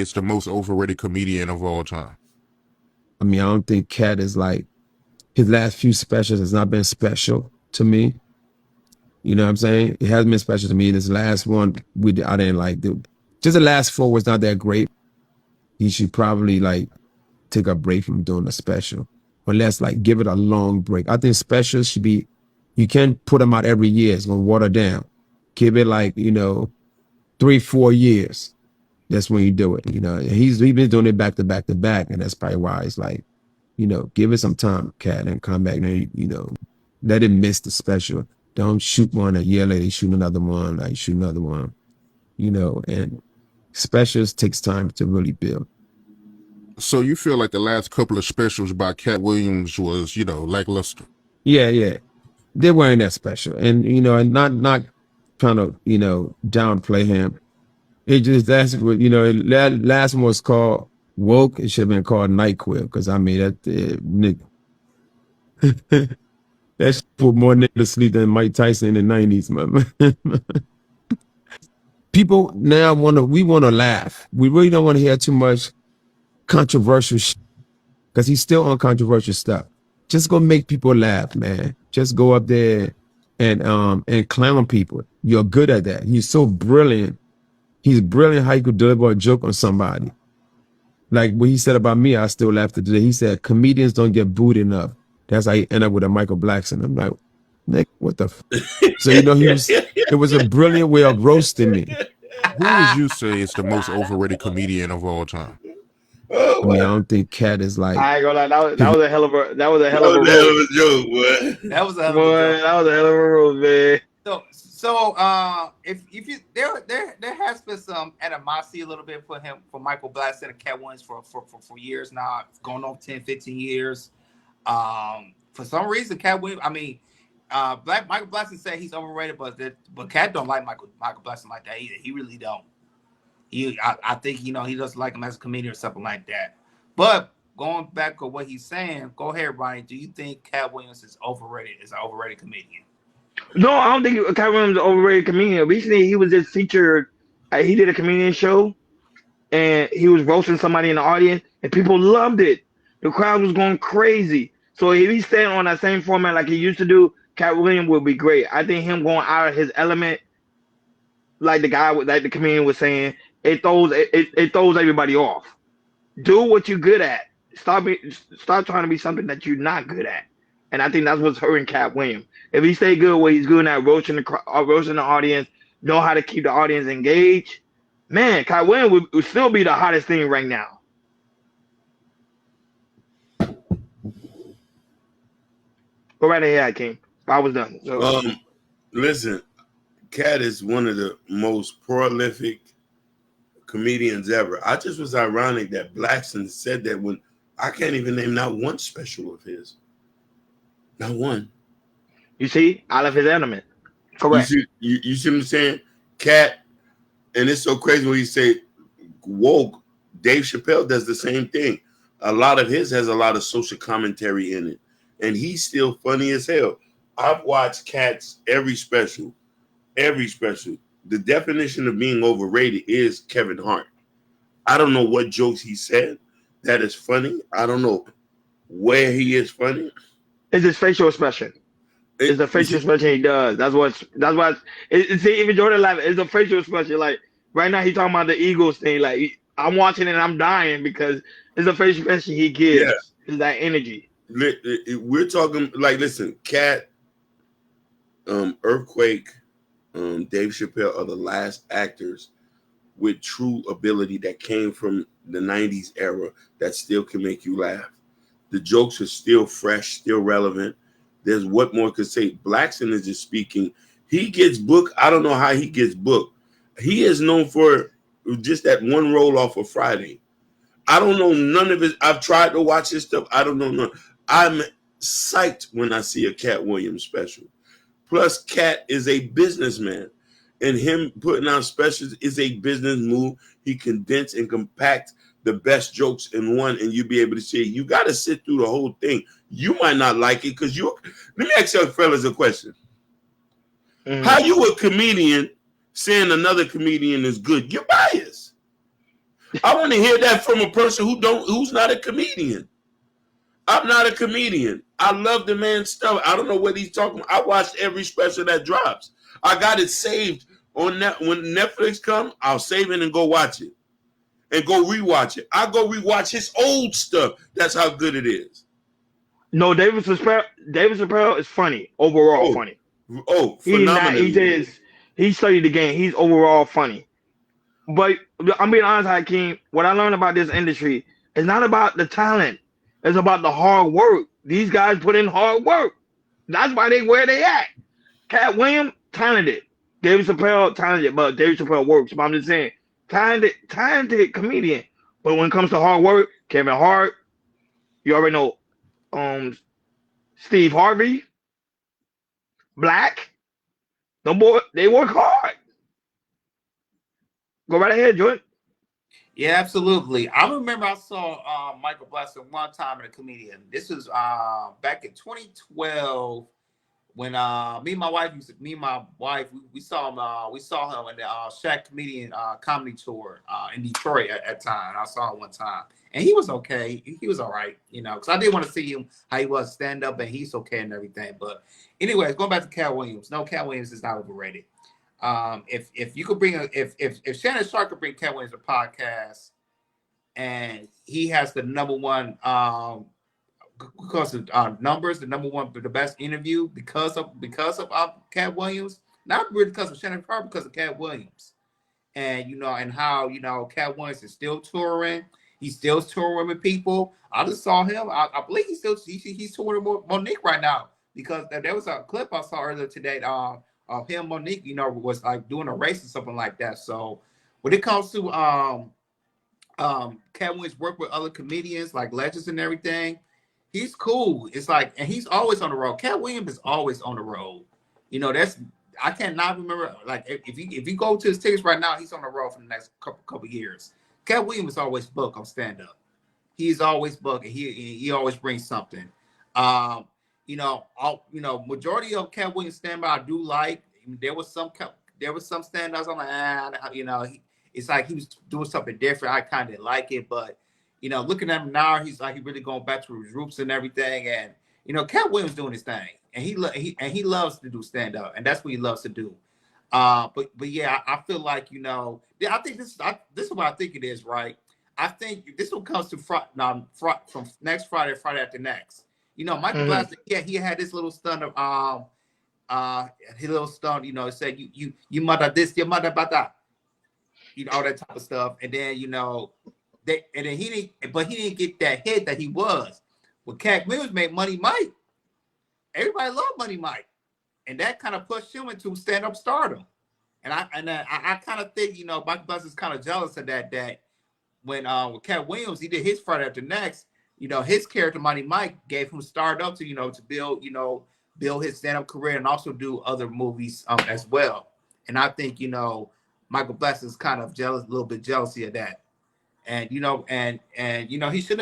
It's the most overrated comedian of all time. I mean, I don't think Cat is like his last few specials has not been special to me. You know what I'm saying? It hasn't been special to me. This last one, I didn't like. Just the last four was not that great. He should probably like take a break from doing a special, unless like give it a long break. I think specials should be. You can't put them out every year. It's gonna water down. Give it like 3-4 years. That's when you do it. He's been doing it back to back to back, and that's probably why it's like, give it some time, Cat, and come back. And let it miss the special. Don't shoot one a year later, shoot another one, like shoot another one. And specials takes time to really build. So you feel like the last couple of specials by Cat Williams was, lackluster? Yeah. They weren't that special. And and not trying to, downplay him. It just that's what that last one was called Woke. It should have been called NyQuil, because I mean that that put more niggas to sleep than Mike Tyson in the 90s, man. People now we want to laugh. We really don't want to hear too much controversial shit, because he's still on controversial stuff. Just go make people laugh, man. Just go up there and clown people. You're good at that. He's so brilliant. He's brilliant how he could deliver a joke on somebody. Like what he said about me, I still laugh today. He said comedians don't get booed enough. That's how he ended up with a Michael Blackson. I'm like, Nick, what the So it was a brilliant way of roasting me. Who would you say is the most overrated comedian of all time? I mean, I don't think Cat is like. I ain't gonna lie, that was a hell of a That was a hell of a joke, boy. That was a hell of a joke. That was a hell of a roast, man. So if you there has been some animosity a little bit for Michael Blackson and Cat Williams for years now. It's going on 10, 15 years. For some reason, Cat Williams, Michael Blackson said he's overrated, but Cat don't like Michael Blackson like that either. He really don't. I think he doesn't like him as a comedian or something like that. But going back to what he's saying, go ahead, Ryan. Do you think Cat Williams is overrated? Is an overrated comedian? No, I don't think Cat Williams is an overrated comedian. Recently, he was just featured. He did a comedian show, and he was roasting somebody in the audience, and people loved it. The crowd was going crazy. So if he's staying on that same format like he used to do, Cat Williams would be great. I think him going out of his element, like the comedian was saying, it throws everybody off. Do what you're good at. Stop trying to be something that you're not good at. And I think that's what's hurting Cat Williams. If he stay good where he's good at roasting the audience, know how to keep the audience engaged, man, Cat Williams would still be the hottest thing right now. Go right ahead, King. I was done. So, listen, Cat is one of the most prolific comedians ever. I just was ironic that Blackson said that when I can't even name not one special of his. Not one. You see, out of his element. Correct. You see what I'm saying? Cat, and it's so crazy when you say woke. Dave Chappelle does the same thing. A lot of his has a lot of social commentary in it, and he's still funny as hell. I've watched Cat's every special. The definition of being overrated is Kevin Hart. I don't know what jokes he said that is funny. I don't know where he is funny. It's his facial expression. It's the facial expression he does. That's why. See, even Jordan laughing. It's a facial expression. Like right now, he's talking about the Eagles thing. Like I'm watching it and I'm dying because it's a facial expression he gives. Yeah. It's that energy. We're talking like, listen, Cat, Earthquake, Dave Chappelle are the last actors with true ability that came from the 90s era that still can make you laugh. The jokes are still fresh, still relevant. There's what more could say. Blackson is just speaking. He gets booked. I don't know how he gets booked. He is known for just that one role off of Friday. I don't know none of it. I've tried to watch his stuff. I don't know none. I'm psyched when I see a Cat Williams special. Plus, Cat is a businessman, and him putting out specials is a business move. He condense and compact the best jokes in one, and you be able to see it. You got to sit through the whole thing. You might not like it because you. Let me ask you fellas a question. Mm-hmm. How you a comedian saying another comedian is good? You're biased. I want to hear that from a person who's not a comedian. I'm not a comedian. I love the man's stuff. I don't know what he's talking about. I watched every special that drops. I got it saved on that. When Netflix come, I'll save it and go watch it. And go rewatch it. I go rewatch his old stuff. That's how good it is. No, David Chappelle is funny. Overall funny. Phenomenal. He studied the game. He's overall funny. But I'm being honest, Hakeem, what I learned about this industry is not about the talent. It's about the hard work. These guys put in hard work. That's why they where they at. Cat Williams, talented. David Chappelle, talented, but David Chappelle works. But I'm just saying, talented comedian. But when it comes to hard work, Kevin Hart, you already know, Steve Harvey, Black, they work hard. Go right ahead, Jordan. Yeah, absolutely. I remember I saw Michael Blackson one time in a comedian. This was back in 2012 when me and my wife we saw him in the Shaq Comedian comedy tour in Detroit at that time. I saw him one time, and he was okay. He was all right, because I did want to see him how he was stand up, and he's okay and everything. But anyways, going back to Cat Williams. No, Cat Williams is not overrated. If you could bring if Shannon Sharp could bring Cat Williams a podcast, and he has the number one because of numbers, the number one, the best interview because of Cat Williams, not really because of Shannon Sharp, because of Cat Williams, and and how Cat Williams is still touring. He's still touring with people. I just saw him. I believe he's touring with Monique right now, because there was a clip I saw earlier today. Of him, Monique, was like doing a race or something like that. So when it comes to Cat Williams work with other comedians like legends and everything, he's cool. It's like, and he's always on the road. Cat Williams is always on the road. That's I cannot remember, like, if you go to his tickets right now, he's on the road for the next couple years. Cat Williams is always booked on stand up. He's always booked, and he always brings something. Majority of Cat Williams stand-by I do like. There was some stand-ups I'm like, it's like he was doing something different. I kind of like it, but looking at him now, he's like he really going back to his roots and everything. And Cat Williams doing his thing, and he loves to do stand-up, and that's what he loves to do. But yeah, I feel like I think this is what I think it is, right? I think this one comes to from next Friday after next. Michael Blackson, he had this little stunt of his little stunt, it said you mother this, your mother bada, all that type of stuff. And then he didn't get that hit that he was. When Cat Williams made Money Mike, everybody loved Money Mike. And that kind of pushed him into stand-up stardom. And I kind of think, Michael Blackson's kind of jealous of that when with Cat Williams, he did his Friday After Next. His character Money Mike gave him stardom to to build his stand-up career and also do other movies as well. And I think Michael Blackson's kind of jealous, a little bit jealousy of that. And he shouldn't